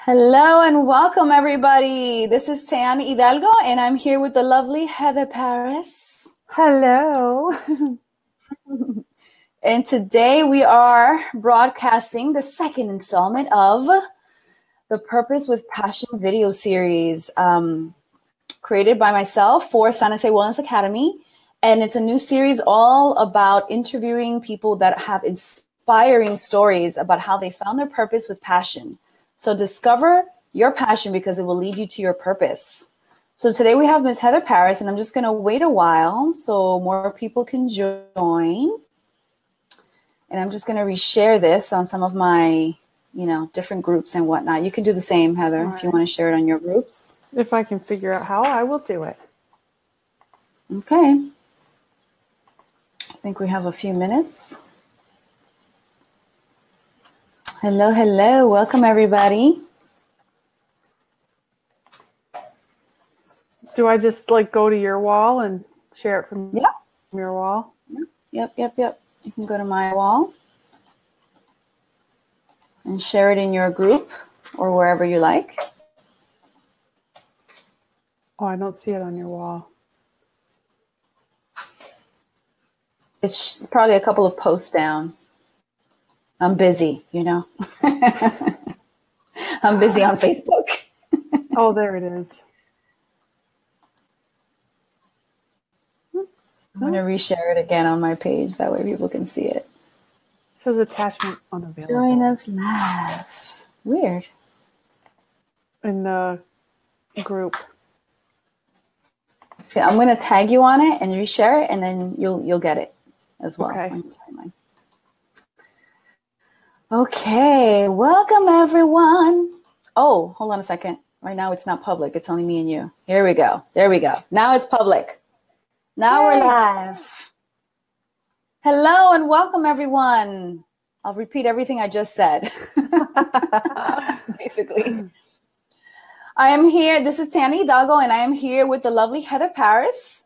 Hello and welcome, everybody. This is Teany Hidalgo, and I'm here with the lovely Heather Paris. Hello. And today we are broadcasting the second installment of the Purpose with Passion video series created by myself for Sanese Wellness Academy. And it's a new series all about interviewing people that have inspiring stories about how they found their purpose with passion. So discover your passion because it will lead you to your purpose. So today we have Ms. Heather Paris, and I'm just going to wait a while so more people can join. And I'm just going to reshare this on some of my, different groups and whatnot. You can do the same, Heather, if you want to share it on your groups. If I can figure out how, I will do it. Okay. I think we have a few minutes. Hello, hello. Welcome, everybody. Do I just go to your wall and share it from your wall? Yep. You can go to my wall and share it in your group or wherever you like. Oh, I don't see it on your wall. It's probably a couple of posts down. I'm busy, I'm busy on Facebook. Oh, there it is. I'm going to reshare it again on my page. That way people can see it. It says attachment unavailable. Join us live. Weird. In the group. So I'm going to tag you on it and reshare it, and then you'll get it as well. Okay. Okay, welcome everyone. Oh, hold on a second. Right now it's not public. It's only me and you. Here we go. There we go. Now it's public. Now We're live. Hello and welcome everyone. I'll repeat everything I just said. Basically. I am here. This is Teany Hidalgo, and I am here with the lovely Heather Paris.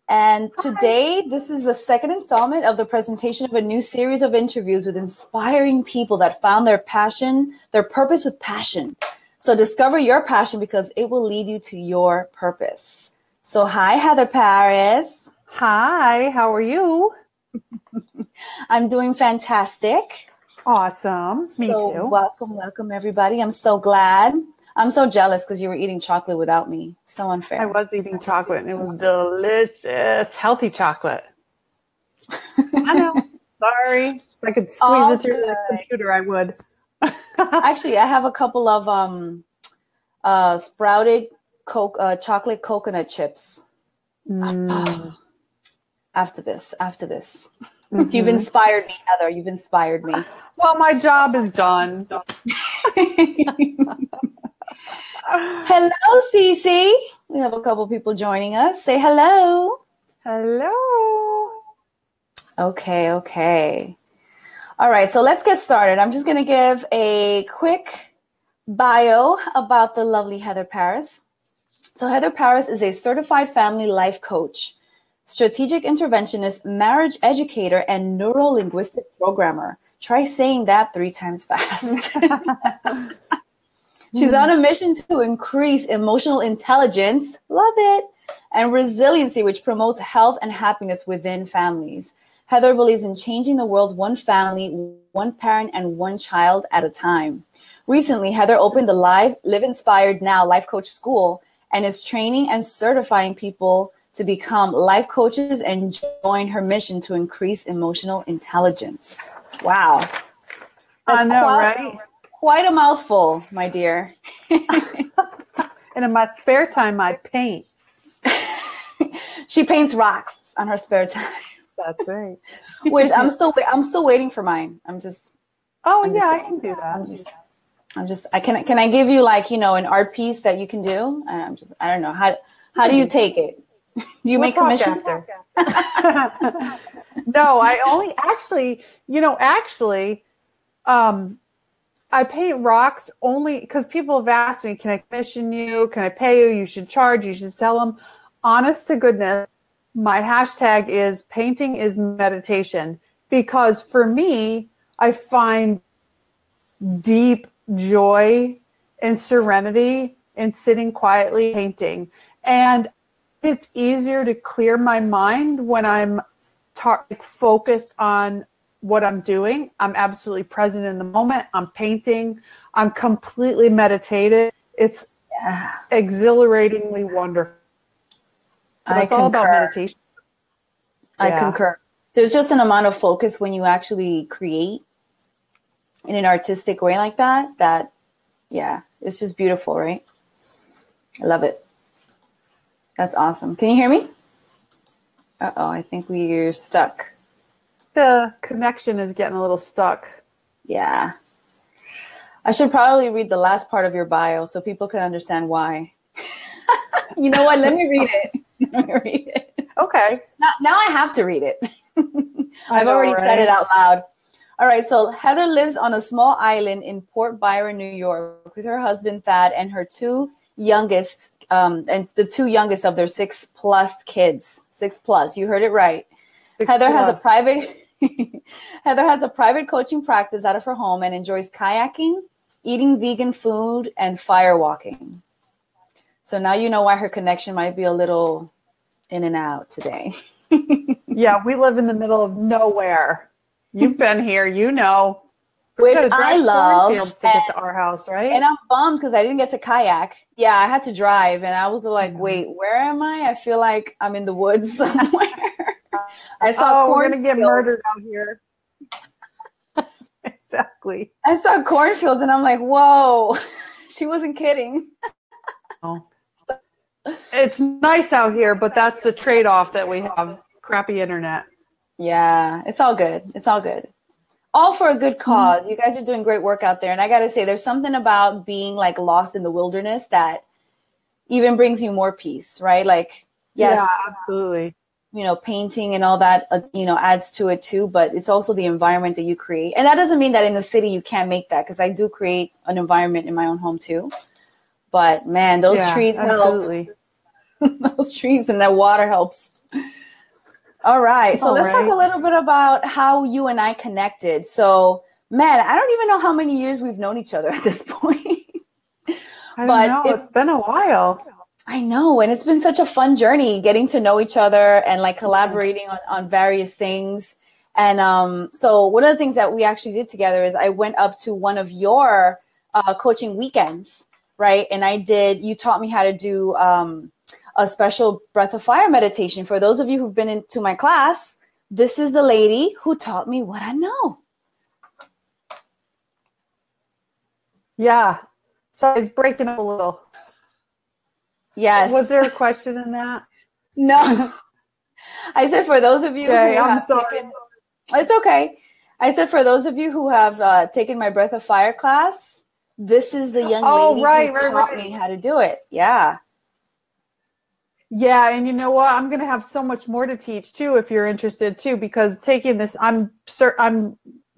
And today, this is the second installment of the presentation of a new series of interviews with inspiring people that found their passion, their purpose with passion. So discover your passion because it will lead you to your purpose. So hi, Heather Paris. Hi, how are you? I'm doing fantastic. Awesome. Me too. Welcome, everybody. I'm so glad. I'm so jealous because you were eating chocolate without me. So unfair. I was eating chocolate and it was delicious. Healthy chocolate. I know. Sorry. If I could squeeze it through the computer, I would. Actually, I have a couple of sprouted chocolate coconut chips. After this. Mm-hmm. You've inspired me, Heather. You've inspired me. Well, my job is done. Hello, Cece. We have a couple people joining us. Say hello. Hello. Okay. All right, so let's get started. I'm just going to give a quick bio about the lovely Heather Paris. So Heather Paris is a certified family life coach, strategic interventionist, marriage educator, and Neuro-Linguistic Programmer. Try saying that 3 times fast. She's on a mission to increase emotional intelligence, love it, and resiliency, which promotes health and happiness within families. Heather believes in changing the world one family, one parent, and one child at a time. Recently, Heather opened the Live Inspired Now Life Coach School and is training and certifying people to become life coaches and join her mission to increase emotional intelligence. Wow. That's I know, right? Quite a mouthful, my dear. And in my spare time, I paint. She paints rocks on her spare time. That's right. Which I'm still waiting for mine. I can do that. Can I give you an art piece that you can do? I don't know. How do you take it? Do you make commission? No, I only I paint rocks only because people have asked me, can I commission you? Can I pay you? You should charge. You should sell them. Honest to goodness, my hashtag is painting is meditation because for me, I find deep joy in serenity and sitting quietly painting. And it's easier to clear my mind when I'm focused on what I'm doing. I'm absolutely present in the moment. I'm painting. I'm completely meditative. It's exhilaratingly wonderful. So it's all about meditation. I concur. There's just an amount of focus when you actually create in an artistic way like that, it's just beautiful, right? I love it. That's awesome. Can you hear me? Uh-oh, I think we're stuck. The connection is getting a little stuck. Yeah. I should probably read the last part of your bio so people can understand why. You know what? Let me read it. Okay. Now I have to read it. I've already said it out loud. All right. So Heather lives on a small island in Port Byron, New York, with her husband, Thad, and her two youngest, and the two youngest of their 6+ kids. 6+. You heard it right. Heather has a private coaching practice out of her home and enjoys kayaking, eating vegan food, and fire walking. So now you know why her connection might be a little in and out today. Yeah, we live in the middle of nowhere. You've been here, you know. Which I love. To get to our house, right? And I'm bummed because I didn't get to kayak. Yeah, I had to drive, and I was like, wait, where am I? I feel like I'm in the woods somewhere. I saw we're going to get murdered out here. Exactly. I saw cornfields, and I'm like, whoa. She wasn't kidding. It's nice out here, but that's the trade-off that we have. Crappy internet. Yeah, it's all good. It's all good. All for a good cause. Mm-hmm. You guys are doing great work out there. And I got to say, there's something about being like lost in the wilderness that even brings you more peace, right? Like, yes, yeah, absolutely. You know, painting and all that, adds to it too. But it's also the environment that you create. And that doesn't mean that in the city you can't make that, because I do create an environment in my own home too. But man, those trees help. Those trees and that water helps. All right. So let's talk a little bit about how you and I connected. So, man, I don't even know how many years we've known each other at this point. I don't know. It's been a while. I know. And it's been such a fun journey getting to know each other and like collaborating on various things. And so one of the things that we actually did together is I went up to one of your coaching weekends, right? And you taught me how to do a special breath of fire meditation. For those of you who've been into my class, this is the lady who taught me what I know. Yeah. So it's breaking up a little. Yes. Was there a question in that? No. I said for those of you it's okay. I said for those of you who have taken my breath of fire class, this is the young lady who taught me how to do it. Yeah. Yeah, and you know what? I'm going to have so much more to teach too if you're interested too, because taking this, I'm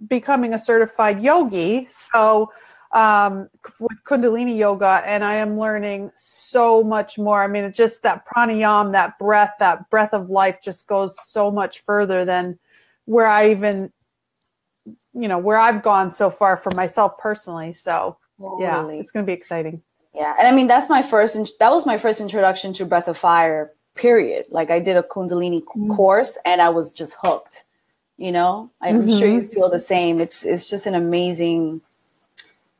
becoming a certified yogi, so with Kundalini yoga, and I am learning so much more. I mean, it's just that pranayama, that breath of life just goes so much further than where I've gone so far for myself personally. So yeah, it's going to be exciting. Yeah. And I mean, that was my first introduction to breath of fire, period. Like I did a Kundalini course and I was just hooked, I'm sure you feel the same. It's just an amazing,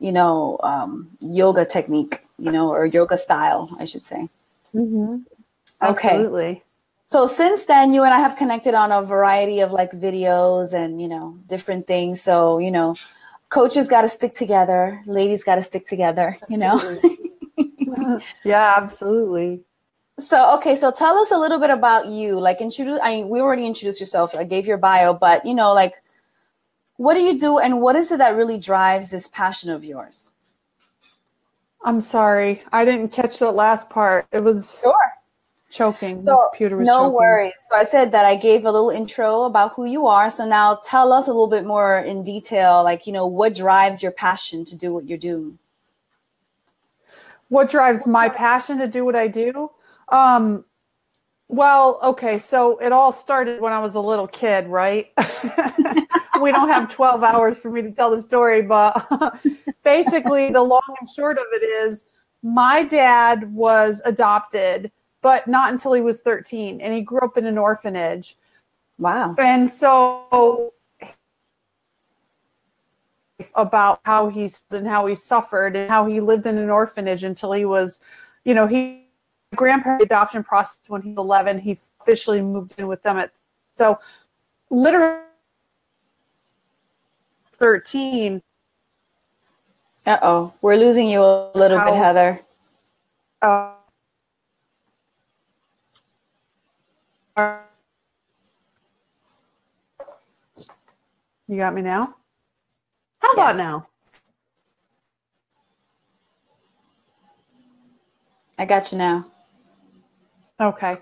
yoga technique, or yoga style, I should say. Mm-hmm. Absolutely. Okay. So since then, you and I have connected on a variety of like videos and, different things. So, coaches got to stick together. Ladies got to stick together, Yeah, absolutely. So, okay. So tell us a little bit about you. Like we already introduced yourself. I gave your bio, but like, what do you do? And what is it that really drives this passion of yours? I'm sorry. I didn't catch that last part. It was choking. So, the computer was choking. No worries. So I said that I gave a little intro about who you are. So now tell us a little bit more in detail, like, what drives your passion to do what you're doing? What drives my passion to do what I do? Well, okay. So it all started when I was a little kid, right? We don't have 12 hours for me to tell the story, but basically, the long and short of it is my dad was adopted, but not until he was 13. And he grew up in an orphanage. Wow. And so about how he suffered and how he lived in an orphanage until he was, he grandparent adoption process when he was 11. He officially moved in with them so literally 13. Uh-oh, we're losing you a little bit, Heather. You got me now? How about now? I got you now. Okay.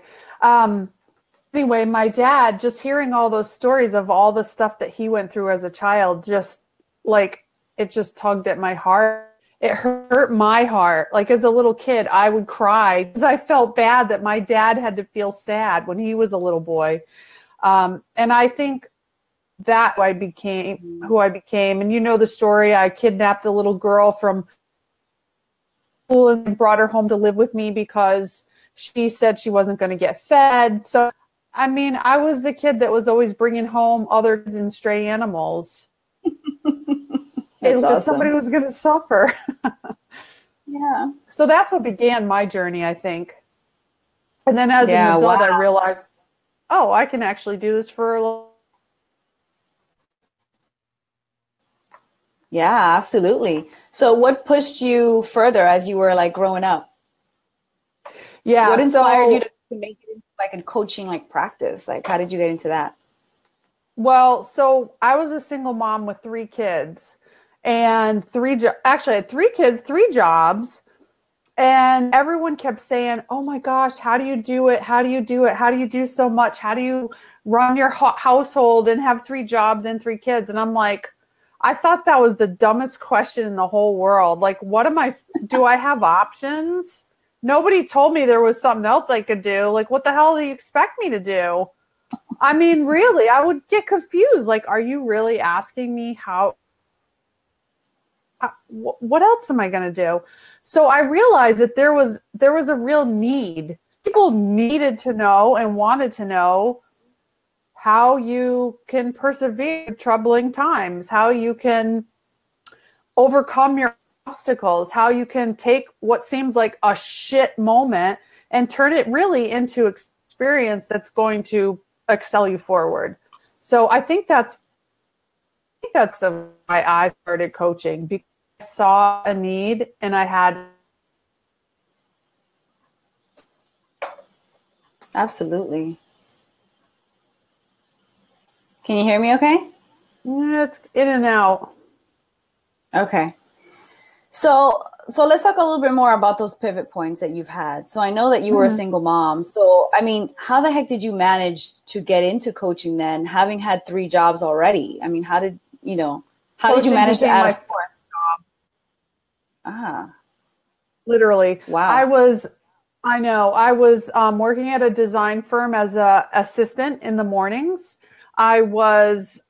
Anyway, my dad, just hearing all those stories of all the stuff that he went through as a child, just like, it just tugged at my heart. It hurt my heart. Like, as a little kid, I would cry because I felt bad that my dad had to feel sad when he was a little boy. And I think that who I became. And you know the story. I kidnapped a little girl from school and brought her home to live with me because she said she wasn't going to get fed. So, I mean, I was the kid that was always bringing home other kids and stray animals. Awesome. Somebody was going to suffer. Yeah. So that's what began my journey, I think. And then as an adult, I realized, oh, I can actually do this for a little. Yeah, absolutely. So what pushed you further as you were like growing up? Yeah. What inspired you to make it into like a coaching like practice? Like, how did you get into that? Well, so I was a single mom with 3 kids and actually I had 3 kids, 3 jobs. And everyone kept saying, oh my gosh, how do you do it? How do you do it? How do you do so much? How do you run your household and have 3 jobs and 3 kids? And I'm like, I thought that was the dumbest question in the whole world. Like, do I have options? Nobody told me there was something else I could do. Like, what the hell do you expect me to do? I mean, really, I would get confused. Like, are you really asking me what else am I going to do? So I realized that there was a real need. People needed to know and wanted to know how you can persevere in troubling times, how you can overcome your obstacles, how you can take what seems like a shit moment and turn it really into experience that's going to excel you forward. So I think that's why I started coaching, because I saw a need and I had. Absolutely. Can you hear me okay? Yeah, it's in and out. Okay. So let's talk a little bit more about those pivot points that you've had. So I know that you were a single mom. So, I mean, how the heck did you manage to get into coaching then, having had 3 jobs already? I mean, how did you manage to add a 4th job? Ah. Literally. Wow. I was working at a design firm as an assistant in the mornings. I was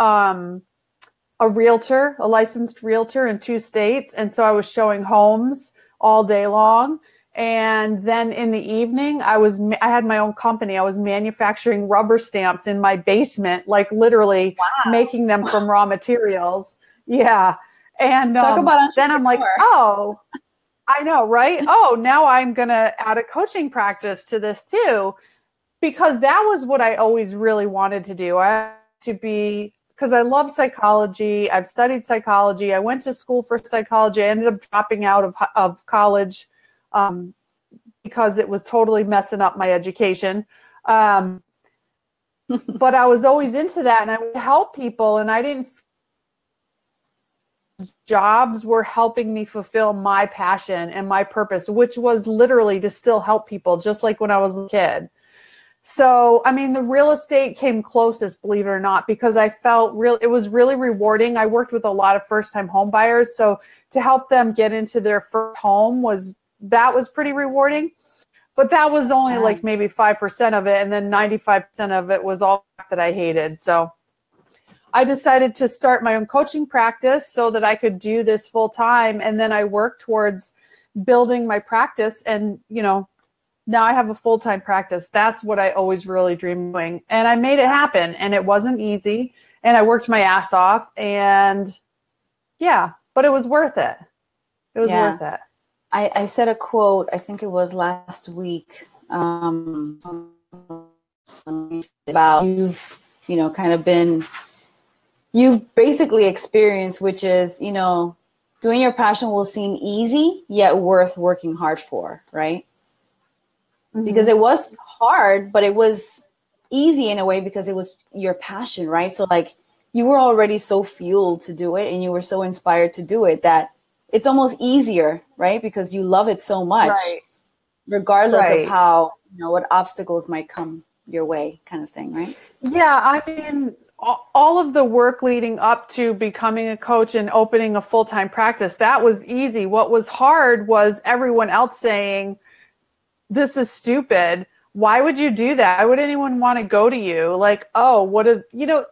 a realtor, a licensed realtor in 2 states. And so I was showing homes all day long. And then in the evening, I had my own company. I was manufacturing rubber stamps in my basement, like literally making them from raw materials. Yeah. And then I'm like, oh, I know, right? Oh, now I'm going to add a coaching practice to this too, because that was what I always really wanted to do. Because I love psychology. I've studied psychology. I went to school for psychology. I ended up dropping out of college because it was totally messing up my education. But I was always into that, and I would help people, and I didn't. Jobs were helping me fulfill my passion and my purpose, which was literally to still help people, just like when I was a kid. So, I mean, the real estate came closest, believe it or not, because I felt it was really rewarding. I worked with a lot of first-time home buyers, so to help them get into their first home was pretty rewarding. But that was only like maybe 5% of it, and then 95% of it was all that I hated. So I decided to start my own coaching practice so that I could do this full time. And then I worked towards building my practice. And, you know, now I have a full-time practice. That's what I always really dreamed of doing. And I made it happen. And it wasn't easy. And I worked my ass off. And yeah, but it was worth it. It was worth it. I said a quote, I think it was last week, about you've basically experienced, which is, you know, doing your passion will seem easy, yet worth working hard for, right? Mm-hmm. Because it was hard, but it was easy in a way because it was your passion, right? So like you were already so fueled to do it and you were so inspired to do it that it's almost easier, right? Because you love it so much, regardless of how, you know, what obstacles might come your way, kind of thing, right? Yeah, I mean, all of the work leading up to becoming a coach and opening a full-time practice, that was easy. What was hard was everyone else saying, this is stupid. Why would you do that? Why would anyone want to go to you? Like, oh,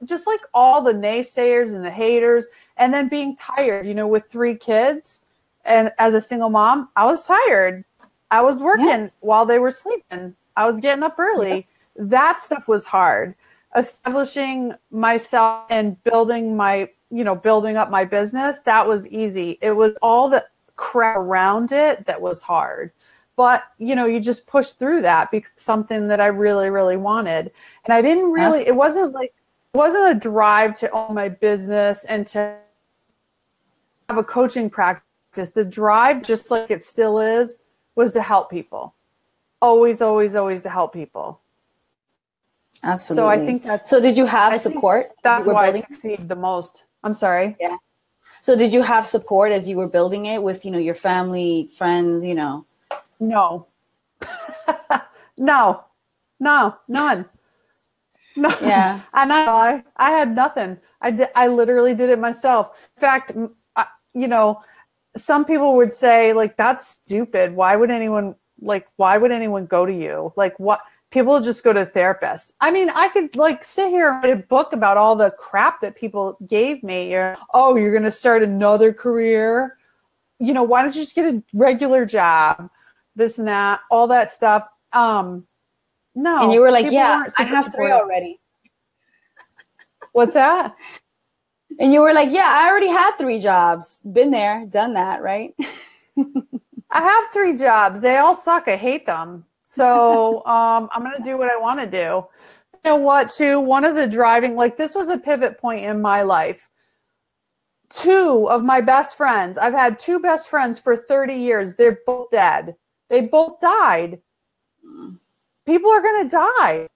just like all the naysayers and the haters, and then being tired, you know, with 3 kids and as a single mom, I was tired. I was working while they were sleeping. I was getting up early. That stuff was hard. Establishing myself and building up my business, that was easy. It was all the crap around it that was hard. But, you know, you just push through that because something that I really, really wanted. And I didn't really, it wasn't a drive to own my business and to have a coaching practice. The drive, just like it still is, was to help people. Always, always, always to help people. Absolutely. So I think that's. So did you have support? That's why I succeed the most. I'm sorry. Yeah. So did you have support as you were building it with, you know, your family, friends, you know? No. No, none. No. Yeah. And I had nothing. I literally did it myself. In fact, you know, some people would say like, that's stupid. Why would anyone go to you? Like what? People just go to a therapist. I mean, I could like sit here and write a book about all the crap that people gave me. You're going to start another career. You know, why don't you just get a regular job? This and that, all that stuff. No. And you were like, yeah, I have 3 already. What's that? And you were like, yeah, I already had 3 jobs. Been there, done that, right? I have 3 jobs. They all suck. I hate them. So I'm going to do what I want to do. You know what, too? One of the driving, like this was a pivot point in my life. 2 of my best friends, I've had 2 best friends for 30 years. They're both dead. They both died. People are going to die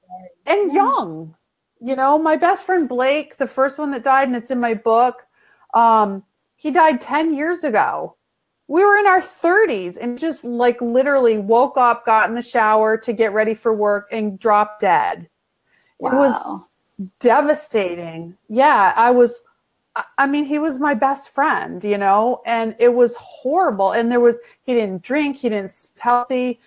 and young. You know, my best friend Blake, the first one that died, and it's in my book, he died 10 years ago. We were in our 30s and just like literally woke up, got in the shower to get ready for work and dropped dead. Wow. It was devastating. Yeah, I mean, he was my best friend, you know, and it was horrible. And he didn't drink, he didn't healthy.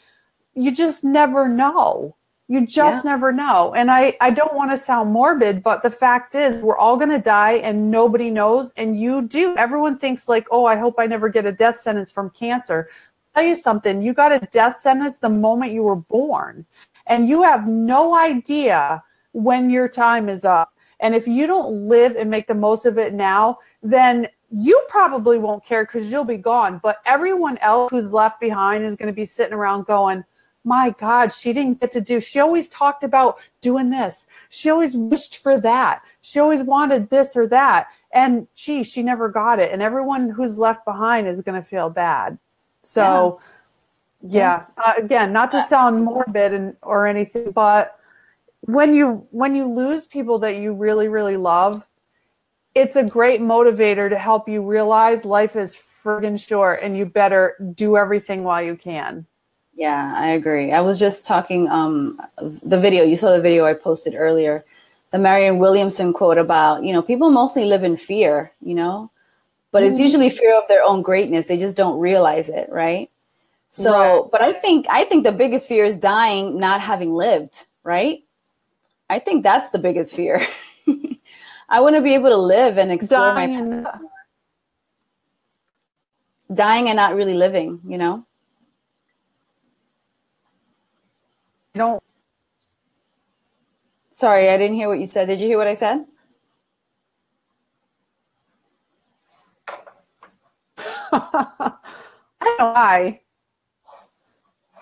You just never know. You just never know. And I don't want to sound morbid, but the fact is we're all going to die and nobody knows. And you do. Everyone thinks like, oh, I hope I never get a death sentence from cancer. I'll tell you something. You got a death sentence the moment you were born. And you have no idea when your time is up. And if you don't live and make the most of it now, then you probably won't care because you'll be gone. But everyone else who's left behind is going to be sitting around going, my God, she didn't get to do. She always talked about doing this. She always wished for that. She always wanted this or that. And she never got it. And everyone who's left behind is going to feel bad. So, again, not to sound morbid or anything, but when you lose people that you really, really love, it's a great motivator to help you realize life is friggin' short and you better do everything while you can. Yeah, I agree. I was just talking, you saw the video I posted earlier, the Marianne Williamson quote about, you know, people mostly live in fear, you know, but it's usually fear of their own greatness. They just don't realize it. Right. So, but I think the biggest fear is dying, not having lived. Right. I think that's the biggest fear. I want to be able to live and explore dying and not really living, you know? I don't. Sorry, I didn't hear what you said. Did you hear what I said? I don't know why.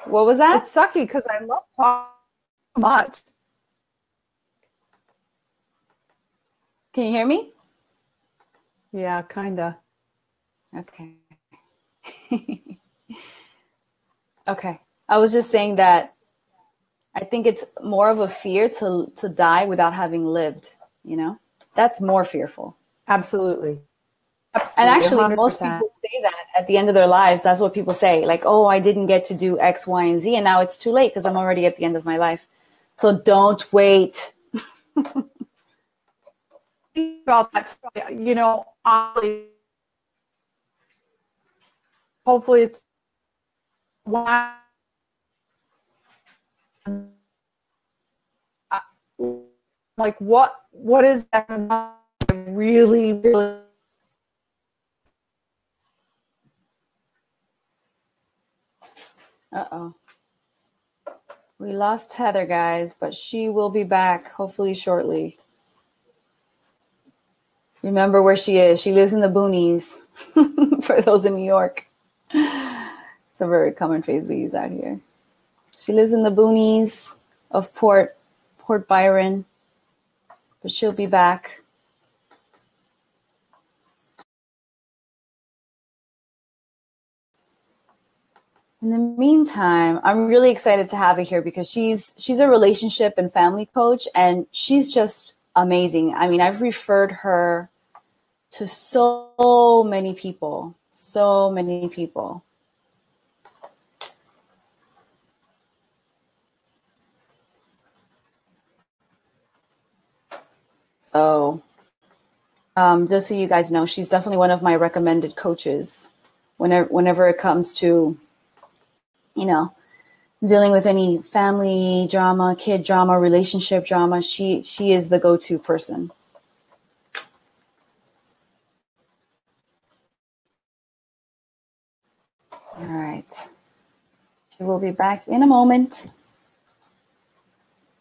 What was that? It's sucky because I love talking so much. Can you hear me? Yeah, kinda. Okay. Okay. I was just saying that I think it's more of a fear to die without having lived, you know? That's more fearful. Absolutely. And actually, 100%. Most people say that at the end of their lives. That's what people say. Like, oh, I didn't get to do X, Y, and Z. And now it's too late because I'm already at the end of my life. So don't wait. About that, you know, honestly, hopefully it's one. Like what is that really Uh-oh. We lost Heather, guys, but she will be back hopefully shortly. Remember where she is. She lives in the boonies for those in New York. It's a very common phrase we use out here. She lives in the boonies of Port Byron, but she'll be back. In the meantime, I'm really excited to have her here because she's a relationship and family coach, and she's just amazing. I mean, I've referred her to so many people. So just so you guys know, she's definitely one of my recommended coaches whenever it comes to, you know, dealing with any family drama, kid drama, relationship drama. She is the go-to person. All right. She will be back in a moment.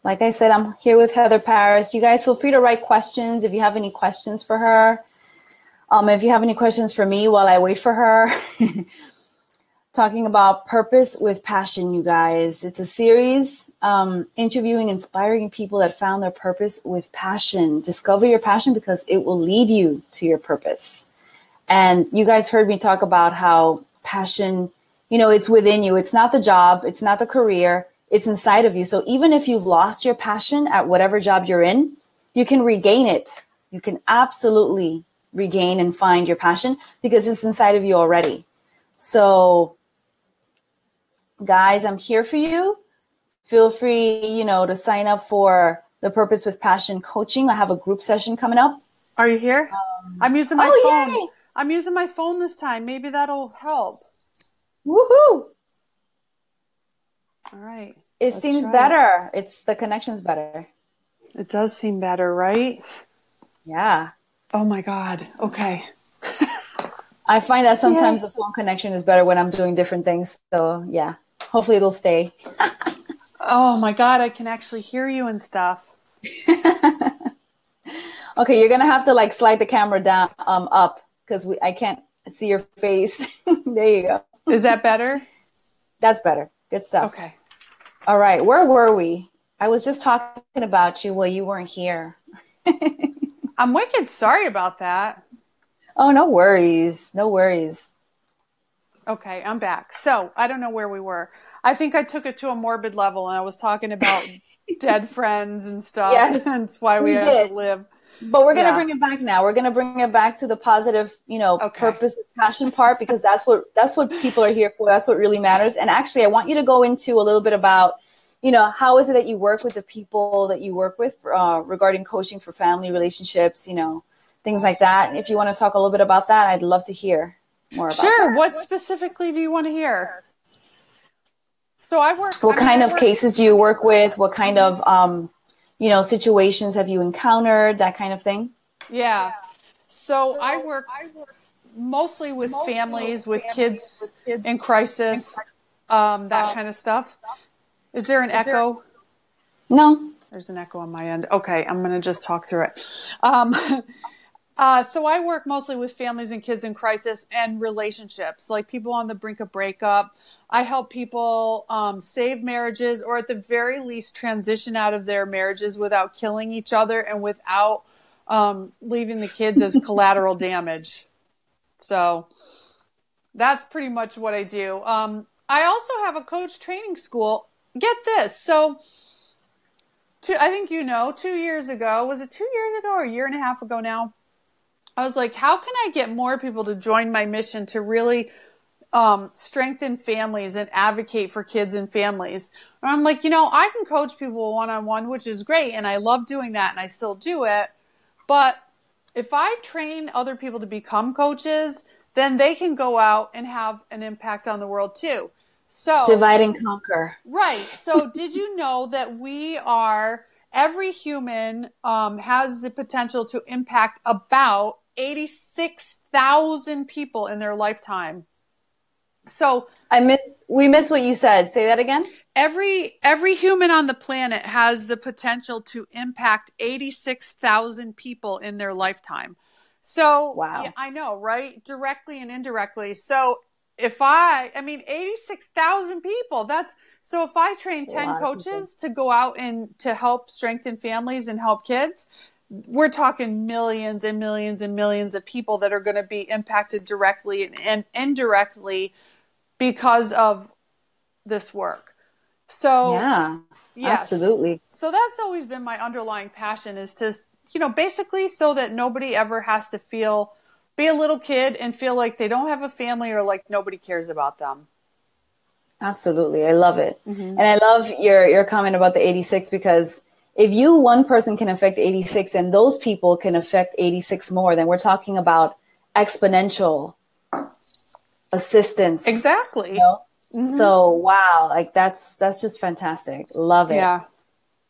Like I said, I'm here with Heather Paris. You guys feel free to write questions if you have any questions for her. If you have any questions for me while I wait for her. Talking about purpose with passion, you guys. It's a series interviewing inspiring people that found their purpose with passion. Discover your passion because it will lead you to your purpose. And you guys heard me talk about how passion, you know, it's within you. It's not the job. It's not the career. It's inside of you. So even if you've lost your passion at whatever job you're in, you can regain it. You can absolutely regain and find your passion because it's inside of you already. So guys, I'm here for you. Feel free, you know, to sign up for the Purpose with Passion coaching. I have a group session coming up. Are you here? I'm using my phone. Yay! I'm using my phone this time. Maybe that'll help. Woohoo! All right. It seems better. The connection's better. It does seem better, right? Yeah. Oh my God. Okay. I find that sometimes the phone connection is better when I'm doing different things. So yeah, hopefully it'll stay. Oh my God. I can actually hear you and stuff. Okay. You're going to have to like slide the camera down, up because I can't see your face. There you go. Is that better? That's better. Good stuff. Okay. All right. Where were we? I was just talking about you while you weren't here. I'm wicked sorry about that. Oh, no worries. No worries. Okay, I'm back. So I don't know where we were. I think I took it to a morbid level and I was talking about dead friends and stuff. Yes, that's why we had to live. But we're going to bring it back now. We're going to bring it back to the positive, you know, purpose, passion part, because that's what people are here for. That's what really matters. And actually, I want you to go into a little bit about, you know, how is it that you work with the people that you work with regarding coaching for family relationships, you know, things like that. If you want to talk a little bit about that, I'd love to hear more about that. Sure. What specifically do you want to hear? So I work. What kind of cases do you work with? What kind of, you know, situations have you encountered? That kind of thing. Yeah. So I work mostly with families, with kids in crisis, that kind of stuff. Is there an echo? No. There's an echo on my end. Okay, I'm going to just talk through it. So I work mostly with families and kids in crisis and relationships, like people on the brink of breakup. I help people save marriages, or at the very least transition out of their marriages without killing each other and without leaving the kids as collateral damage. So that's pretty much what I do. I also have a coach training school. Get this. So I think 2 years ago, was it 2 years ago or a year and a half ago now? I was like, how can I get more people to join my mission to really strengthen families and advocate for kids and families? And I'm like, I can coach people one-on-one, which is great. And I love doing that. And I still do it. But if I train other people to become coaches, then they can go out and have an impact on the world too. So divide and conquer. Right. So did you know that every human has the potential to impact about 86,000 people in their lifetime. So we miss what you said. Say that again. Every human on the planet has the potential to impact 86,000 people in their lifetime. So wow. Yeah, I know, right? Directly and indirectly. So if 86,000 people, if I train 10 coaches to go out and to help strengthen families and help kids, we're talking millions and millions and millions of people that are going to be impacted directly and indirectly because of this work. So yeah, yes, absolutely. So that's always been my underlying passion, is to, basically so that nobody ever has to be a little kid and feel like they don't have a family or like nobody cares about them. Absolutely. I love it. Mm-hmm. And I love your comment about the 86, because if one person can affect 86 and those people can affect 86 more, then we're talking about exponential assistance. Exactly. Mm-hmm. So, wow, like that's just fantastic. Love it. Yeah.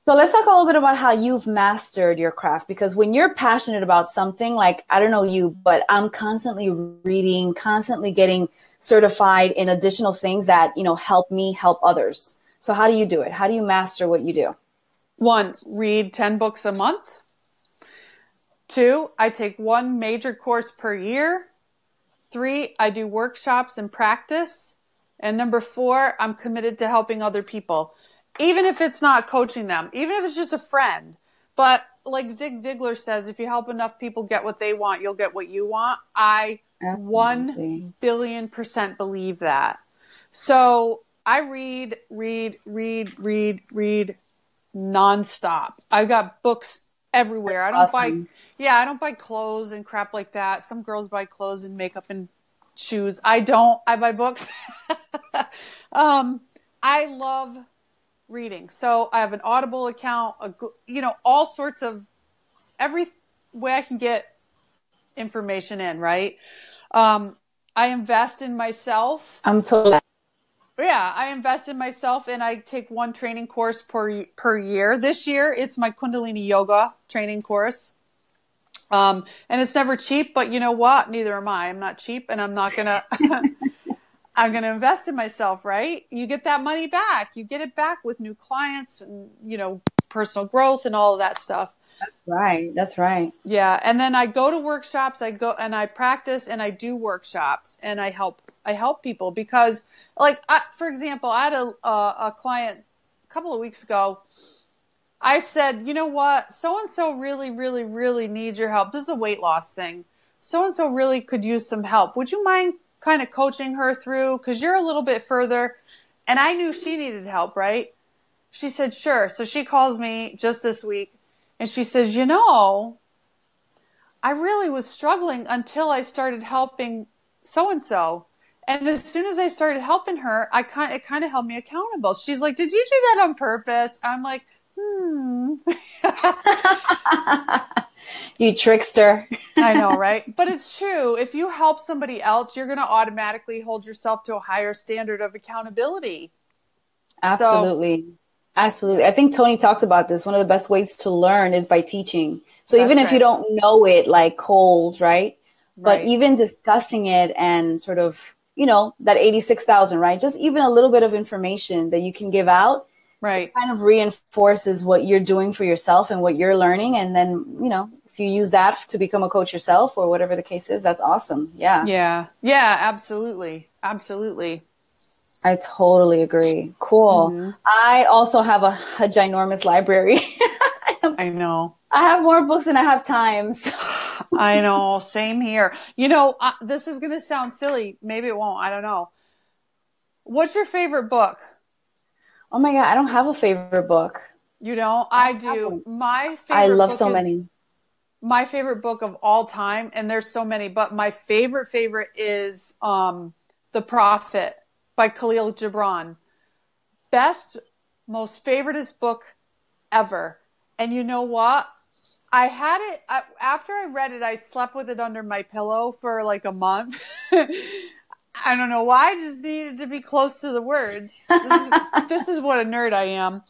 So let's talk a little bit about how you've mastered your craft, because when you're passionate about something, like, I don't know you, but I'm constantly reading, constantly getting certified in additional things that, help me help others. So how do you do it? How do you master what you do? 1, read 10 books a month. 2, I take 1 major course per year. 3, I do workshops and practice. And number 4, I'm committed to helping other people, even if it's not coaching them, even if it's just a friend. But like Zig Ziglar says, if you help enough people get what they want, you'll get what you want. I Absolutely. 1,000,000,000% believe that. So I read nonstop. I've got books everywhere. That's awesome. I don't buy clothes and crap like that. Some girls buy clothes and makeup and shoes. I don't. I buy books. I love reading. So I have an Audible account, all sorts of every way I can get information in, right? I invest in myself. I'm totally. Yeah, I invest in myself, and I take 1 training course per year. This year, it's my Kundalini yoga training course. And it's never cheap, but you know what? Neither am I. I'm not cheap, and I'm not gonna. I'm gonna invest in myself, right? You get that money back. You get it back with new clients and personal growth and all of that stuff. That's right. Yeah, and then I go to workshops. I go and I practice and I do workshops and I help people because, for example, I had a client a couple of weeks ago. I said, you know what? So-and-so really, really, really needs your help. This is a weight loss thing. So-and-so really could use some help. Would you mind kind of coaching her through? Because you're a little bit further. And I knew she needed help, right? She said, sure. So she calls me just this week. And she says, I really was struggling until I started helping so-and-so. And as soon as I started helping her, it kind of held me accountable. She's like, did you do that on purpose? I'm like, You trickster. I know, right? But it's true. If you help somebody else, you're going to automatically hold yourself to a higher standard of accountability. Absolutely. Absolutely. I think Tony talks about this. One of the best ways to learn is by teaching. So That's even if you right. don't know it like cold, right? But Right. even discussing it and sort of, that 86,000, right? Just even a little bit of information that you can give out, Right. kind of reinforces what you're doing for yourself and what you're learning. And then, if you use that to become a coach yourself or whatever the case is, that's awesome. Yeah. Yeah. Yeah, absolutely. Absolutely. I totally agree. Cool. Mm-hmm. I also have a ginormous library. I know. I have more books than I have time. So. I know. Same here. This is going to sound silly. Maybe it won't. I don't know. What's your favorite book? Oh my God, I don't have a favorite book. You know, I do. My I favorite love book so is many. my favorite book of all time, and there's so many, but my favorite is The Prophet by Khalil Gibran. Best, most favoriteest book ever. And you know what? After I read it, I slept with it under my pillow for like a month. I don't know why. I just needed to be close to the words. This is what a nerd I am.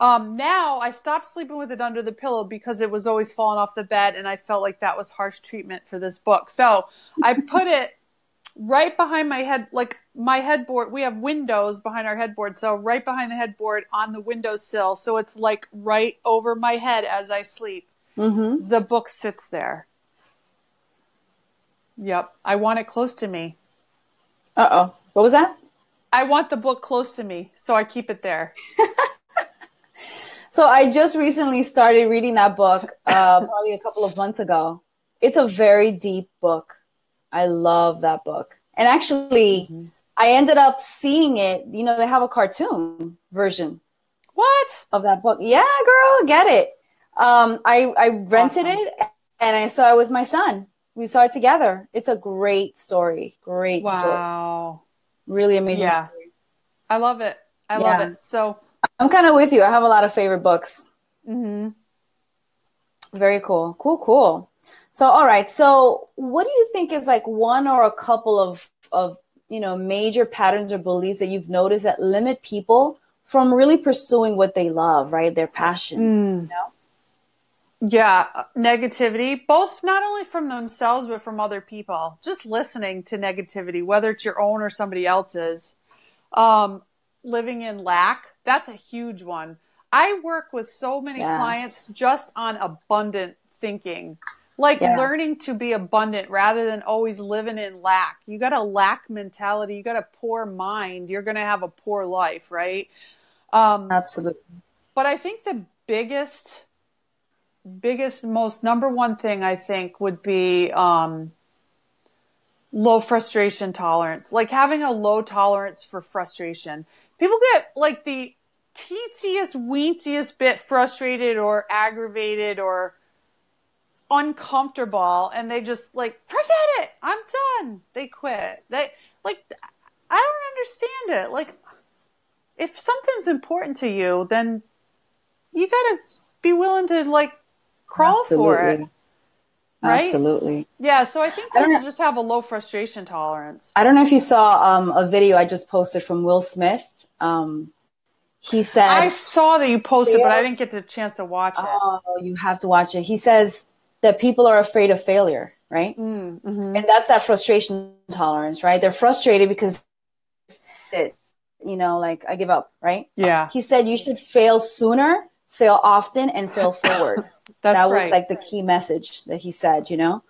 Now I stopped sleeping with it under the pillow because it was always falling off the bed, and I felt like that was harsh treatment for this book. So I put it right behind my head, like my headboard. We have windows behind our headboard, so right behind the headboard on the windowsill. So it's like right over my head as I sleep. Mm-hmm. The book sits there. Yep. I want it close to me. Uh-oh. What was that? I want the book close to me, so I keep it there. So I just recently started reading that book, probably a couple of months ago. It's a very deep book. I love that book. And actually, I ended up seeing it. They have a cartoon version. What? Of that book. Yeah, girl, get it. I rented it and I saw it with my son. We saw it together. It's a great story. Great story. Wow. Really amazing story. I love it. I love it. So I'm kind of with you. I have a lot of favorite books. Mm-hmm. Very cool. Cool. So, all right. So what do you think is like one or a couple of major patterns or beliefs that you've noticed that limit people from really pursuing what they love, right? Their passion, Yeah, negativity, both not only from themselves, but from other people. Just listening to negativity, whether it's your own or somebody else's. Living in lack, that's a huge one. I work with so many clients just on abundant thinking, like learning to be abundant rather than always living in lack. You got a lack mentality. You got a poor mind. You're going to have a poor life, right? Absolutely. But I think the biggest, most number one thing I think would be low frustration tolerance, like having a low tolerance for frustration. People get like the teensiest, weensiest bit frustrated or aggravated or uncomfortable, and they just like, forget it, I'm done. They quit. I don't understand it. Like, if something's important to you, then you gotta be willing to like crawl for it. Right? Absolutely. Yeah, so I think people just have a low frustration tolerance. I don't know if you saw a video I just posted from Will Smith. He said... I saw that you posted, but I didn't get the chance to watch it. Oh, you have to watch it. He says that people are afraid of failure, right? Mm-hmm. And that's that frustration tolerance, right? They're frustrated because, like, I give up, right? Yeah. He said you should fail sooner, fail often, and fail forward. That was like the key message that he said, Mm-hmm.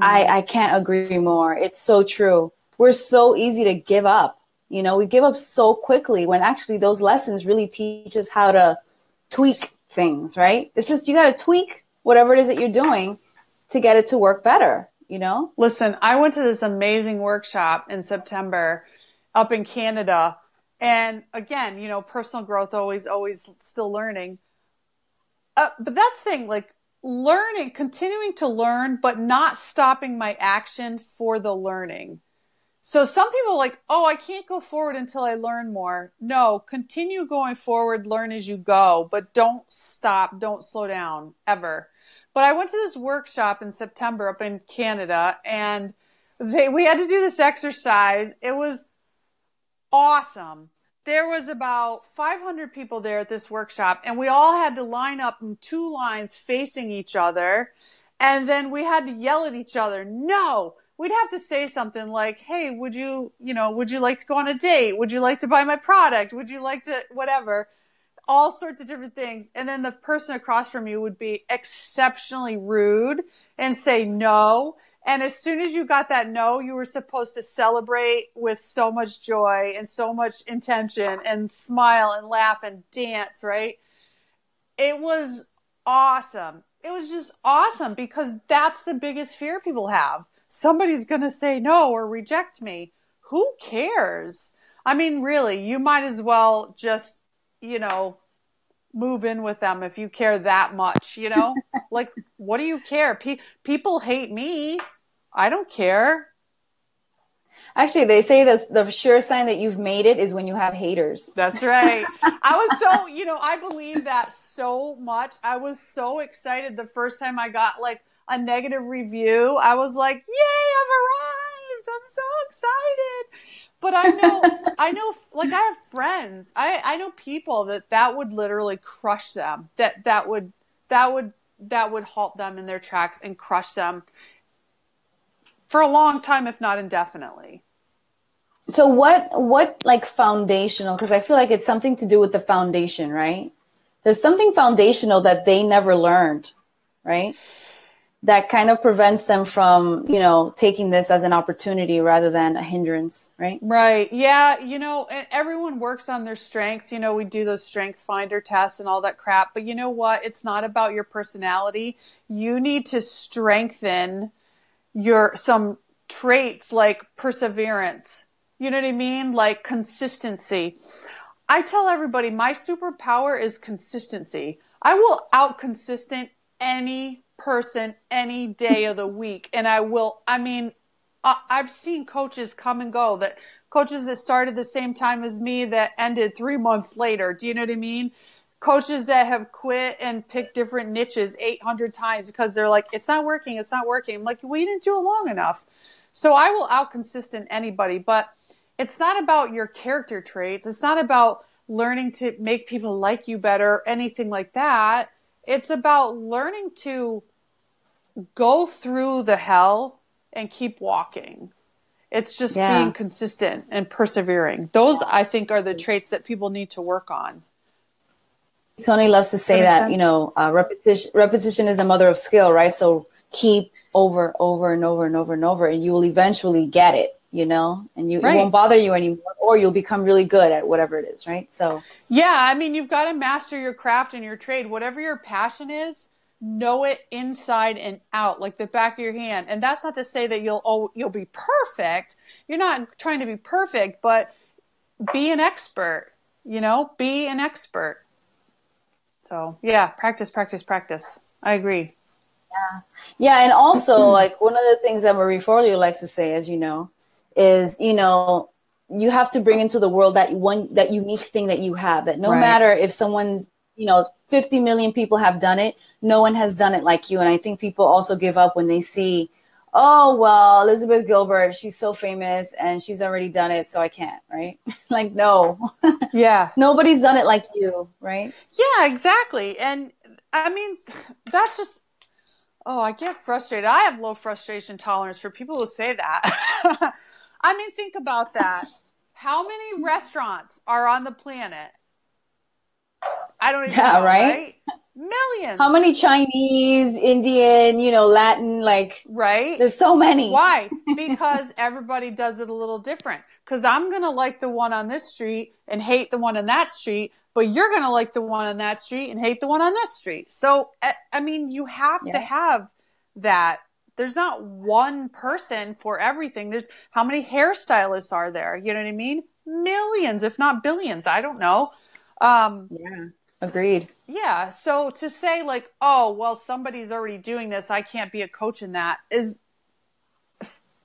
I can't agree more. It's so true. We're so easy to give up. We give up so quickly when actually those lessons really teach us how to tweak things, right? It's just, you got to tweak whatever it is that you're doing to get it to work better, Listen, I went to this amazing workshop in September up in Canada. And again, personal growth, always still learning. But that's the thing, like learning, continuing to learn, but not stopping my action for the learning. So some people are like, oh, I can't go forward until I learn more. No, continue going forward, learn as you go, but don't stop, don't slow down ever. But I went to this workshop in September up in Canada, and we had to do this exercise. It was awesome. there was about 500 people there at this workshop, and we all had to line up in 2 lines facing each other. And then we had to yell at each other. No, we'd have to say something like, hey, would you like to go on a date? Would you like to buy my product? Would you like to, whatever, all sorts of different things. And then the person across from you would be exceptionally rude and say no. And as soon as you got that no, you were supposed to celebrate with so much joy and so much intention and smile and laugh and dance, right? It was awesome. It was just awesome because that's the biggest fear people have. Somebody's going to say no or reject me. Who cares? I mean, really, you might as well just, move in with them if you care that much, Like, what do you care? People hate me. I don't care. Actually, they say that the sure sign that you've made it is when you have haters. That's right. I was so, I believe that so much. I was so excited the first time I got like a negative review. I was like, yay, I've arrived. I'm so excited. But I know, like I have friends. I know people that would literally crush them. That would halt them in their tracks and crush them for a long time, if not indefinitely. So what like foundational, because I feel like it's something to do with the foundation, right? There's something foundational that they never learned, right? That kind of prevents them from, taking this as an opportunity rather than a hindrance, right? Right. Yeah. And everyone works on their strengths. We do those strength finder tests and all that crap. But you know what? It's not about your personality. You need to strengthen some traits like perseverance. You know what I mean? Like consistency. I tell everybody my superpower is consistency. I will out consistent any person any day of the week. And I've seen coaches come and go, that coaches that started the same time as me that ended 3 months later. Do you know what I mean? Coaches that have quit and picked different niches 800 times because they're like, it's not working. It's not working. I'm like, well, you didn't do it long enough. So I will out consistent anybody, but it's not about your character traits. It's not about learning to make people like you better, anything like that. It's about learning to go through the hell and keep walking. It's just being consistent and persevering. Those, I think, are the traits that people need to work on. Tony loves to say that, repetition is the mother of skill, right? So keep over and over and over and over, and you will eventually get it, and it won't bother you anymore, or you'll become really good at whatever it is, right? So yeah, you've got to master your craft and your trade. Whatever your passion is, know it inside and out, like the back of your hand. And that's not to say that you'll be perfect. You're not trying to be perfect, but be an expert, be an expert. So yeah, practice. I agree. Yeah. And also like one of the things that Marie Forleo likes to say, as you know, is, you have to bring into the world that unique thing that you have, that no matter if someone, 50 million people have done it, no one has done it like you. And I think people also give up when they see, oh, well, Elizabeth Gilbert, she's so famous and she's already done it, so I can't, right? Like, no. Yeah. Nobody's done it like you, right? Yeah, exactly. And that's just, I get frustrated. I have low frustration tolerance for people who say that. Think about that. How many restaurants are on the planet? I don't even know, right? Millions. How many Chinese, Indian, Latin, right? There's so many. Why? Because everybody does it a little different. Because I'm going to like the one on this street and hate the one on that street, but you're going to like the one on that street and hate the one on this street. So, you have to have that. There's not one person for everything. There's how many hairstylists are there? You know what I mean? Millions, if not billions. I don't know. Yeah. Agreed. Yeah. So to say like, oh, well, somebody's already doing this, I can't be a coach in that, is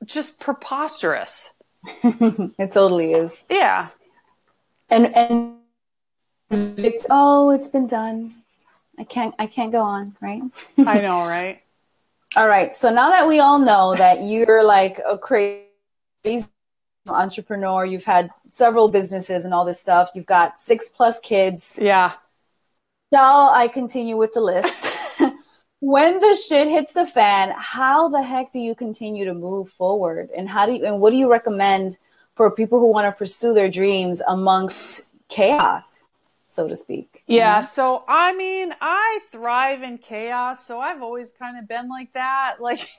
just preposterous. It totally is. Yeah. And it's been done. I can't go on, right? I know, right? All right. So now that we all know that you're like a crazy entrepreneur. You've had several businesses and all this stuff. You've got 6+ kids. Yeah. Shall I continue with the list? When the shit hits the fan, how the heck do you continue to move forward? And what do you recommend for people who want to pursue their dreams amongst chaos, so to speak? Yeah. So, I mean, I thrive in chaos. So I've always kind of been like that. Like,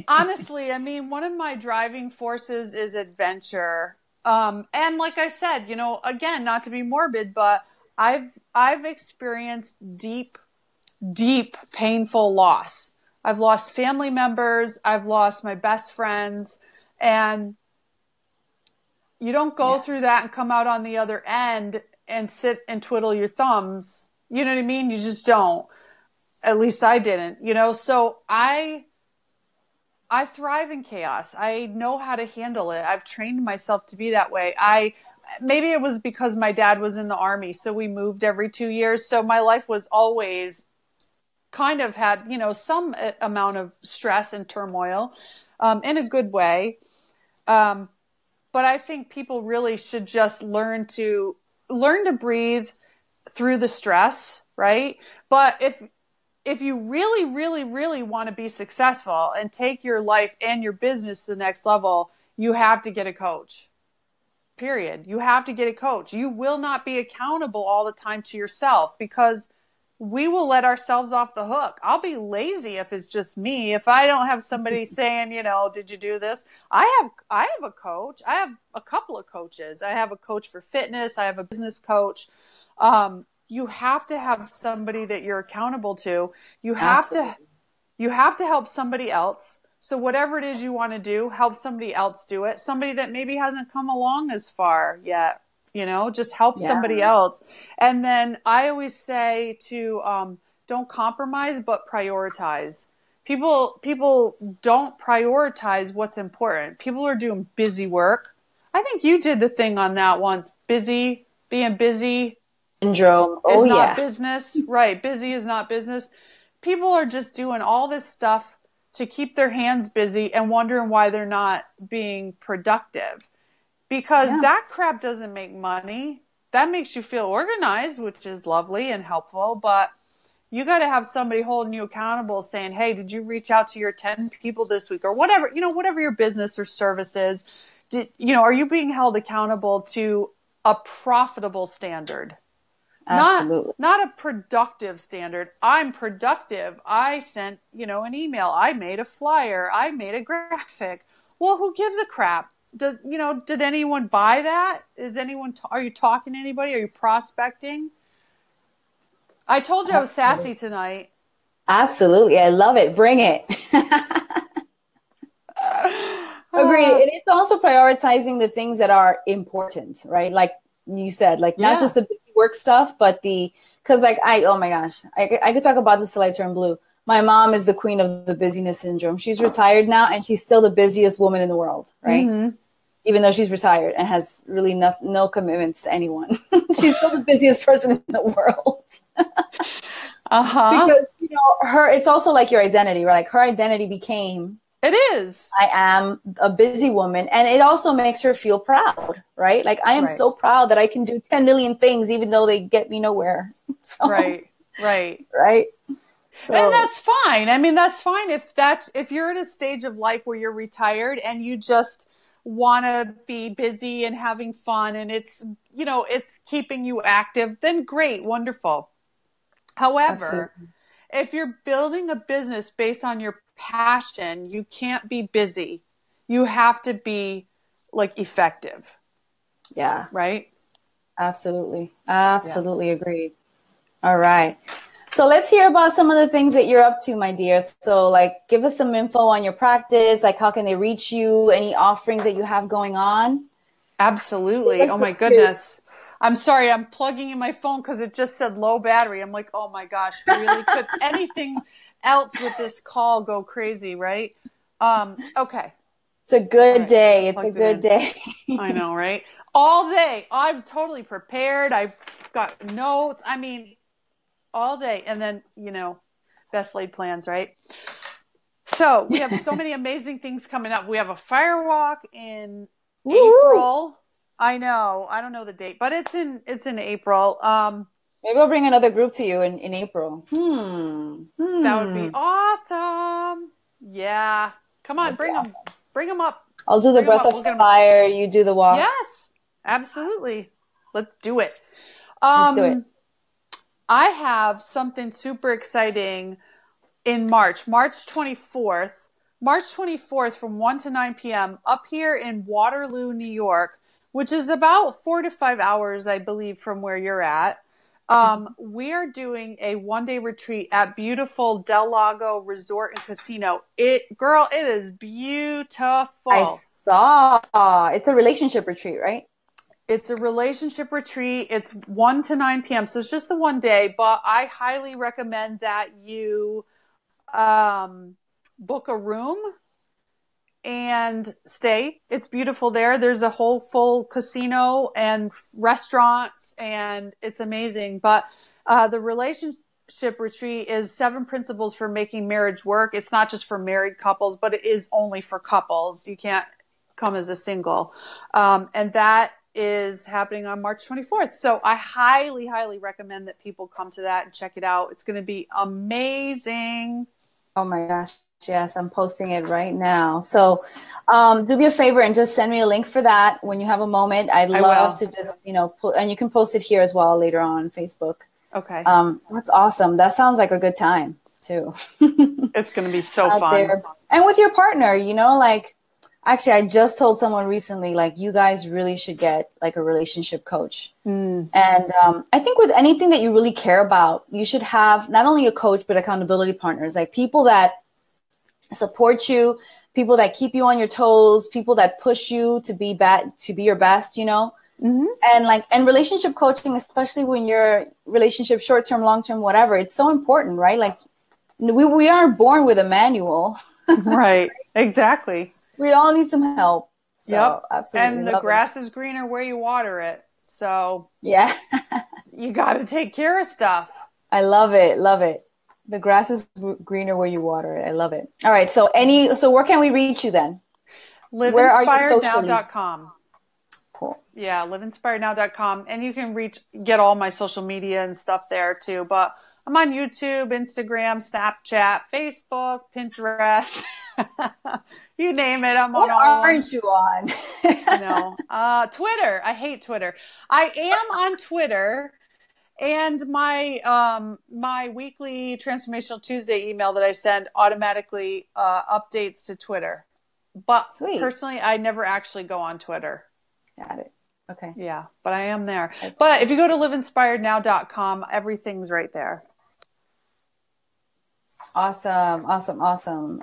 honestly, I mean, one of my driving forces is adventure. And like I said, again, not to be morbid, but I've experienced deep painful loss. I've lost family members. I've lost my best friends, and you don't go through that and come out on the other end and sit and twiddle your thumbs. You know what I mean? You just don't. At least I didn't, so I thrive in chaos. I know how to handle it. I've trained myself to be that way. Maybe it was because my dad was in the Army, so we moved every 2 years. So my life was always kind of had, some amount of stress and turmoil, in a good way. But I think people really should just learn to breathe through the stress, right? But if you really, really, really want to be successful and take your life and your business to the next level, you have to get a coach. Period. You have to get a coach. You will not be accountable all the time to yourself, because we will let ourselves off the hook. I'll be lazy if it's just me. If I don't have somebody saying, did you do this? I have a coach. I have a couple of coaches. I have a coach for fitness. I have a business coach. You have to have somebody that you're accountable to. You have to help somebody else. So whatever it is you want to do, help somebody else do it. Somebody that maybe hasn't come along as far yet. Just help somebody else. And then I always say to, don't compromise, but prioritize. People don't prioritize what's important. People are doing busy work. I think you did the thing on that once. Being busy syndrome. Is not business. Right. Busy is not business. People are just doing all this stuff to keep their hands busy and wondering why they're not being productive. Because that crap doesn't make money. That makes you feel organized, which is lovely and helpful. But you got to have somebody holding you accountable saying, hey, did you reach out to your 10 people this week or whatever, whatever your business or service is? Are you being held accountable to a profitable standard? Absolutely. Not a productive standard. I'm productive. I sent, an email. I made a flyer. I made a graphic. Well, who gives a crap? Did anyone buy that? Are you talking to anybody? Are you prospecting? I told you I was sassy tonight. Absolutely. I love it. Bring it. Agreed. And it's also prioritizing the things that are important, right? Like you said, not just the work stuff, but because oh my gosh, I could talk about this till I turn blue. My mom is the queen of the busyness syndrome. She's retired now, and she's still the busiest woman in the world, right? Mm-hmm. Even though she's retired and has really no commitments to anyone. She's still the busiest person in the world. Because, it's also like your identity, right? Like her identity became... It is. I am a busy woman. And it also makes her feel proud, right? Like I am so proud that I can do 10 million things, even though they get me nowhere. So, right. So, and that's fine. I mean, that's fine if you're at a stage of life where you're retired and you just want to be busy and having fun and it's keeping you active, then great, wonderful. However, if you're building a business based on your passion, you can't be busy. You have to be effective. Yeah. Right? Absolutely. Agreed. All right. So let's hear about some of the things that you're up to, my dear. So give us some info on your practice. How can they reach you? Any offerings that you have going on? Absolutely. Oh my goodness. I'm sorry. I'm plugging in my phone because it just said low battery. I'm like, oh my gosh, really? Could anything else with this call go crazy, right? Okay. It's a good day. It's a good day. I know, right? All day. I'm totally prepared. I've got notes. I mean, all day. And then, best laid plans, right? So we have so many amazing things coming up. We have a fire walk in Woo-hoo. April. I know. I don't know the date, but it's in April. Maybe I'll bring another group to you in April. That would be awesome. Yeah. Come on, bring them. Bring them up. I'll do the breath of fire. You do the walk. Yes, absolutely. Let's do it. Let's do it. I have something super exciting in March 24th. March 24th from 1 to 9 p.m. up here in Waterloo, New York, which is about 4 to 5 hours, I believe, from where you're at. We are doing a one-day retreat at beautiful Del Lago Resort and Casino. It is beautiful. I saw. It's a relationship retreat, right? It's a relationship retreat. It's 1 to 9 p.m. So it's just the one day, but I highly recommend that you book a room and stay. It's beautiful there. There's a whole full casino and restaurants, and it's amazing. But the relationship retreat is 7 principles for making marriage work. It's not just for married couples, but it is only for couples. You can't come as a single. And that is happening on March 24th. So I highly, highly recommend that people come to that and check it out. It's going to be amazing. Oh my gosh. Yes, I'm posting it right now. So do me a favor and just send me a link for that when you have a moment. I'd love to just, and you can post it here as well later on Facebook. Okay. That's awesome. That sounds like a good time too. It's going to be so fun. There. And with your partner, actually, I just told someone recently, you guys really should get a relationship coach. And I think with anything that you really care about, you should have not only a coach, but accountability partners, people that support you, people that keep you on your toes, people that push you to be your best, and relationship coaching, especially when you're relationship, short-term, long-term, whatever, it's so important, right? We aren't born with a manual. Right. Exactly. We all need some help. So, yep. Absolutely. And the grass is greener where you water it. So yeah, you got to take care of stuff. I love it. Love it. The grass is greener where you water it. I love it. All right. So where can we reach you then? liveinspirednow.com. Cool. Yeah. liveinspirednow.com. And you can get all my social media and stuff there too. But I'm on YouTube, Instagram, Snapchat, Facebook, Pinterest. You name it, I'm on all. What aren't you on? No. Twitter. I hate Twitter. I am on Twitter, and my weekly Transformational Tuesday email that I send automatically updates to Twitter. But personally, I never actually go on Twitter. Got it. Okay. Yeah, but I am there. But if you go to liveinspirednow.com, everything's right there. Awesome.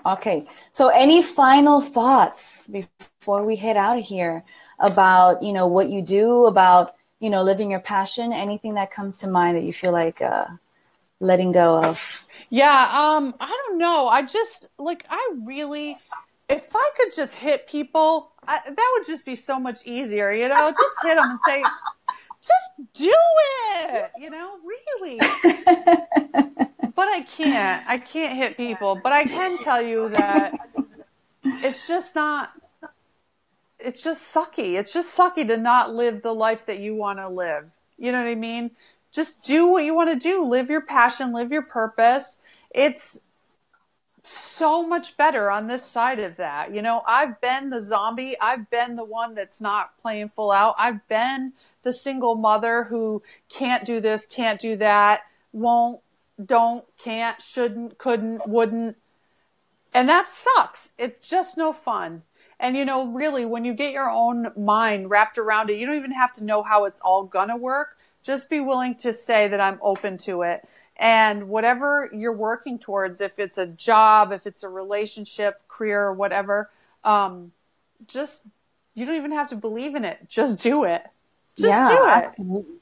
Okay. So any final thoughts before we head out of here about, what you do, about, living your passion, anything that comes to mind that you feel like letting go of? Yeah. I don't know. I just if I could just hit people, that would just be so much easier, just hit them and say, just do it, really. But I can't hit people, but I can tell you that it's just sucky. It's just sucky to not live the life that you want to live. You know what I mean? Just do what you want to do. Live your passion, live your purpose. It's so much better on this side of that. I've been the zombie. I've been the one that's not playing full out. I've been the single mother who can't do this, can't do that, won't, don't, can't, shouldn't, couldn't, wouldn't. And that sucks. It's just no fun. And, really, when you get your own mind wrapped around it, you don't even have to know how it's all going to work. Just be willing to say that I'm open to it. And whatever you're working towards, if it's a job, if it's a relationship, career, or whatever, you don't even have to believe in it. Just do it. Just do it. Absolutely.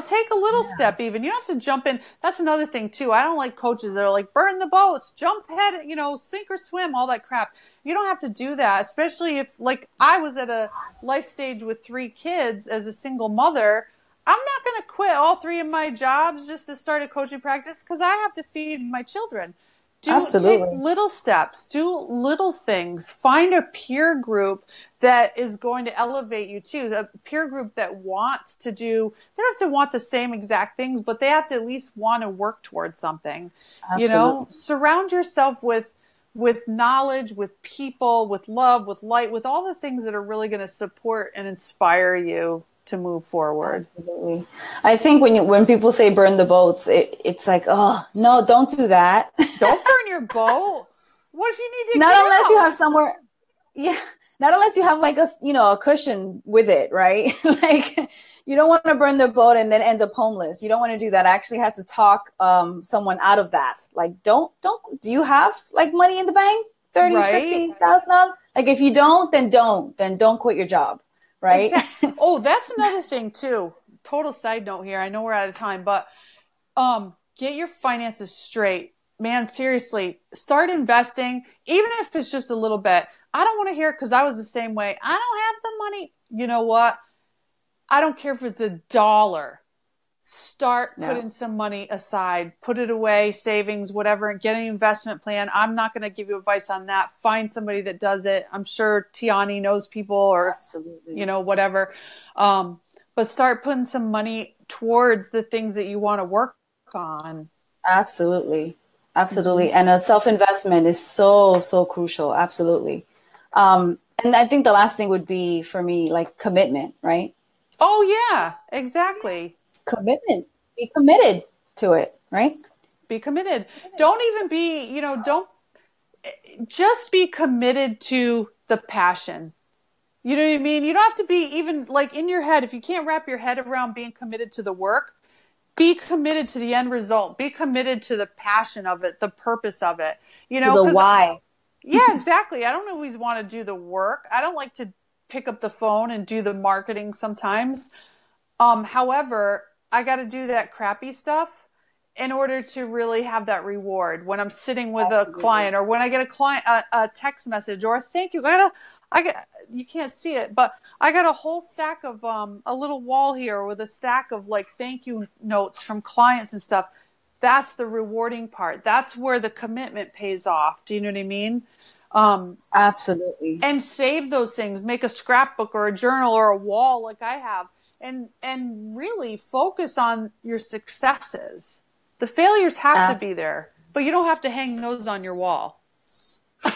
Take a little step even. You don't have to jump in. That's another thing too. I don't like coaches that are like, burn the boats, jump head, sink or swim, all that crap. You don't have to do that, especially if I was at a life stage with 3 kids as a single mother. I'm not going to quit all 3 of my jobs just to start a coaching practice because I have to feed my children. Take little steps, do little things, find a peer group that is going to elevate you too. A peer group that wants to do, they don't have to want the same exact things, but they have to at least want to work towards something. Absolutely. You know, surround yourself with knowledge, with people, with love, with light, with all the things that are really going to support and inspire you to move forward. Absolutely. I think when people say burn the boats, it's like, oh no, don't do that. Don't burn your boat. What if you need to not get unless out? you have somewhere, yeah, not unless you have like a cushion with it, right? Like you don't want to burn the boat and then end up homeless. You don't want to do that. I actually had to talk someone out of that. Like don't do you have like money in the bank? 30, right? 50,000? Like if you don't, then don't quit your job. Right. Exactly. Oh, that's another thing too. Total side note here. I know we're out of time, but get your finances straight. Man, seriously, start investing, even if it's just a little bit. I don't want to hear it because I was the same way. I don't have the money. You know what? I don't care if it's $1. Start putting some money aside, put it away, savings, whatever, and get an investment plan. I'm not going to give you advice on that. Find somebody that does it. I'm sure Teany knows people or, absolutely, you know, whatever. But start putting some money towards the things that you want to work on. Absolutely. Absolutely. And a self-investment is so, so crucial. Absolutely. And I think the last thing would be for me, like commitment, right? Oh yeah, exactly. Commitment. Be committed to it, right? Be committed. Don't even be, don't just be committed to the passion. You know what I mean? You don't have to be even like in your head. If you can't wrap your head around being committed to the work, be committed to the end result. Be committed to the passion of it, the purpose of it. You know, the why. Yeah, exactly. I don't always want to do the work. I don't like to pick up the phone and do the marketing sometimes. However, I got to do that crappy stuff in order to really have that reward when I'm sitting with a client or when I get a text message or a thank you. You can't see it, but I got a whole stack of a little wall here with a stack of like thank you notes from clients and stuff. That's the rewarding part. That's where the commitment pays off. Do you know what I mean? Absolutely. And save those things. Make a scrapbook or a journal or a wall like I have. And really focus on your successes. The failures have to be there, but you don't have to hang those on your wall.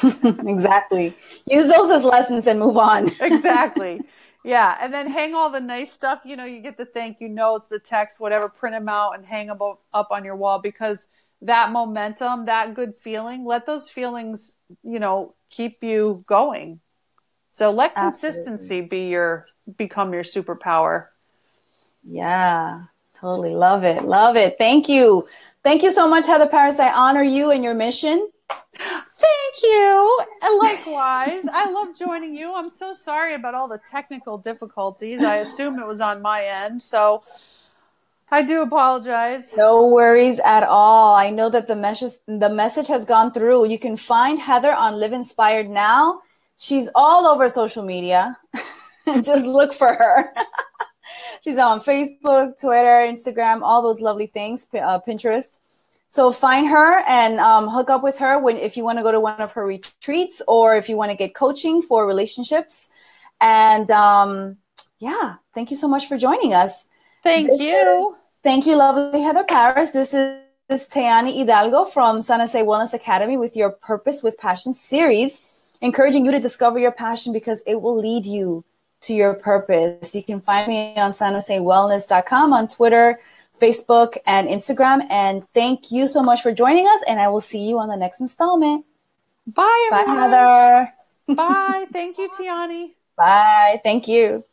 Exactly. Use those as lessons and move on. Exactly. Yeah. And then hang all the nice stuff. You know, you get the thank you notes, the text, whatever, print them out and hang them up on your wall because that momentum, that good feeling, let those feelings, keep you going. So let consistency become your superpower. Yeah, totally. Love it. Love it. Thank you. Thank you so much, Heather Paris. I honor you and your mission. Thank you. And likewise, I love joining you. I'm so sorry about all the technical difficulties. I assume it was on my end. So I do apologize. No worries at all. I know that the message has gone through. You can find Heather on Live Inspired Now. She's all over social media. Just look for her. She's on Facebook, Twitter, Instagram, all those lovely things, Pinterest. So find her and hook up with her if you want to go to one of her retreats or if you want to get coaching for relationships. And thank you so much for joining us. Thank you. Thank you, lovely Heather Paris. This is Teany Hidalgo from Sanese Wellness Academy with your Purpose with Passion series, encouraging you to discover your passion because it will lead you to your purpose. You can find me on sanesewellness.com on Twitter, Facebook, and Instagram. And thank you so much for joining us. And I will see you on the next installment. Bye, everyone. Bye, Heather. Bye. Thank you, Teany. Bye. Thank you.